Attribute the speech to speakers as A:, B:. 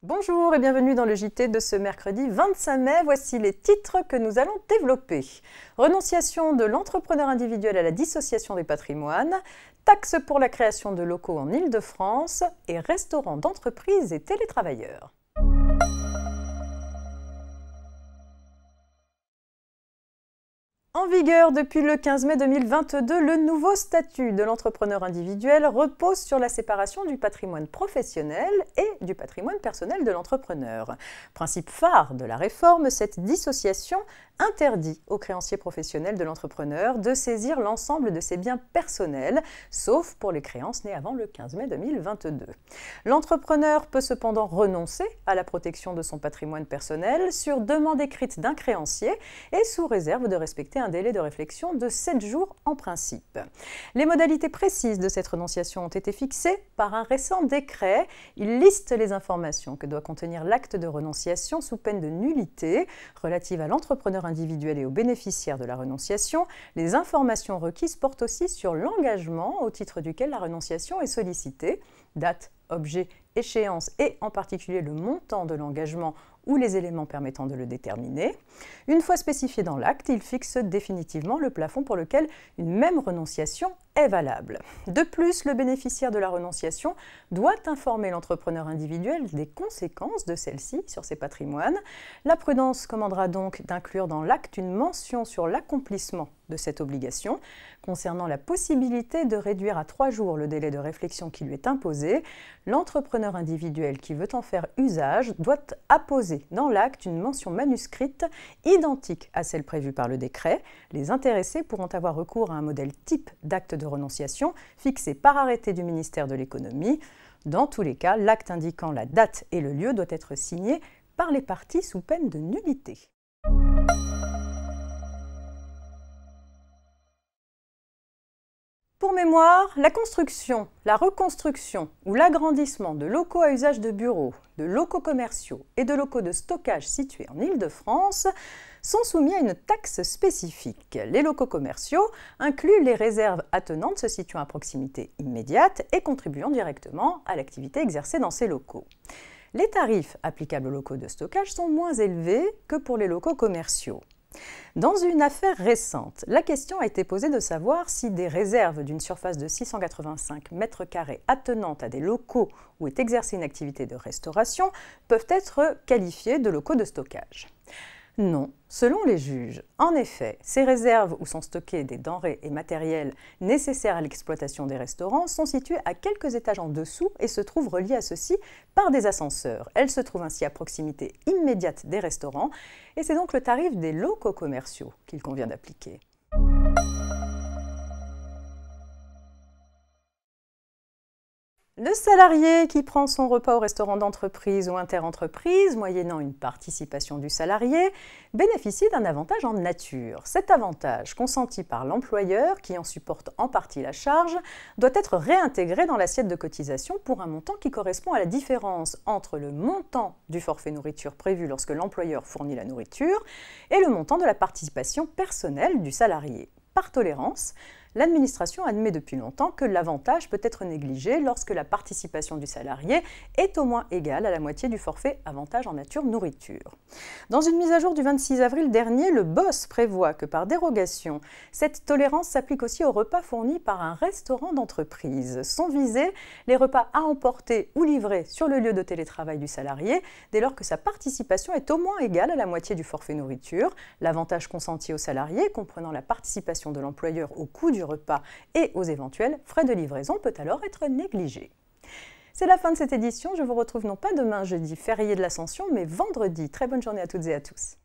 A: Bonjour et bienvenue dans le JT de ce mercredi 25 mai. Voici les titres que nous allons développer. Renonciation de l'entrepreneur individuel à la dissociation des patrimoines, taxe pour la création de locaux en Île-de-France et restaurants d'entreprise et télétravailleurs. En vigueur depuis le 15 mai 2022, le nouveau statut de l'entrepreneur individuel repose sur la séparation du patrimoine professionnel et du patrimoine personnel de l'entrepreneur. Principe phare de la réforme, cette dissociation interdit aux créanciers professionnels de l'entrepreneur de saisir l'ensemble de ses biens personnels, sauf pour les créances nées avant le 15 mai 2022. L'entrepreneur peut cependant renoncer à la protection de son patrimoine personnel sur demande écrite d'un créancier et sous réserve de respecter un délai de réflexion de 7 jours en principe. Les modalités précises de cette renonciation ont été fixées par un récent décret. Il liste les informations que doit contenir l'acte de renonciation sous peine de nullité relative à l'entrepreneur individuel et aux bénéficiaires de la renonciation. Les informations requises portent aussi sur l'engagement au titre duquel la renonciation est sollicitée, date, objet, échéance et en particulier le montant de l'engagement ou les éléments permettant de le déterminer. Une fois spécifié dans l'acte, il fixe définitivement le plafond pour lequel une même renonciation est valable. De plus, le bénéficiaire de la renonciation doit informer l'entrepreneur individuel des conséquences de celle-ci sur ses patrimoines. La prudence commandera donc d'inclure dans l'acte une mention sur l'accomplissement de cette obligation. Concernant la possibilité de réduire à 3 jours le délai de réflexion qui lui est imposé, l'entrepreneur individuel qui veut en faire usage doit apposer dans l'acte une mention manuscrite identique à celle prévue par le décret. Les intéressés pourront avoir recours à un modèle type d'acte de renonciation fixé par arrêté du ministère de l'Économie. Dans tous les cas, l'acte indiquant la date et le lieu doit être signé par les parties sous peine de nullité. Pour mémoire, la construction, la reconstruction ou l'agrandissement de locaux à usage de bureaux, de locaux commerciaux et de locaux de stockage situés en Île-de-France sont soumis à une taxe spécifique. Les locaux commerciaux incluent les réserves attenantes se situant à proximité immédiate et contribuant directement à l'activité exercée dans ces locaux. Les tarifs applicables aux locaux de stockage sont moins élevés que pour les locaux commerciaux. Dans une affaire récente, la question a été posée de savoir si des réserves d'une surface de 685 m² attenantes à des locaux où est exercée une activité de restauration peuvent être qualifiées de locaux de stockage. Non, selon les juges. En effet, ces réserves où sont stockés des denrées et matériels nécessaires à l'exploitation des restaurants sont situées à quelques étages en dessous et se trouvent reliées à ceux-ci par des ascenseurs. Elles se trouvent ainsi à proximité immédiate des restaurants et c'est donc le tarif des locaux commerciaux qu'il convient d'appliquer. Le salarié qui prend son repas au restaurant d'entreprise ou interentreprise, moyennant une participation du salarié, bénéficie d'un avantage en nature. Cet avantage, consenti par l'employeur, qui en supporte en partie la charge, doit être réintégré dans l'assiette de cotisation pour un montant qui correspond à la différence entre le montant du forfait nourriture prévu lorsque l'employeur fournit la nourriture et le montant de la participation personnelle du salarié. Par tolérance, l'administration admet depuis longtemps que l'avantage peut être négligé lorsque la participation du salarié est au moins égale à la moitié du forfait avantage en nature nourriture. Dans une mise à jour du 26 avril dernier, le BOSS prévoit que par dérogation, cette tolérance s'applique aussi aux repas fournis par un restaurant d'entreprise. Sont visés les repas à emporter ou livrés sur le lieu de télétravail du salarié dès lors que sa participation est au moins égale à la moitié du forfait nourriture. L'avantage consenti au salarié, comprenant la participation de l'employeur au coût du repas et aux éventuels frais de livraison, peut alors être négligé. C'est la fin de cette édition. Je vous retrouve non pas demain, jeudi, férié de l'Ascension, mais vendredi. Très bonne journée à toutes et à tous.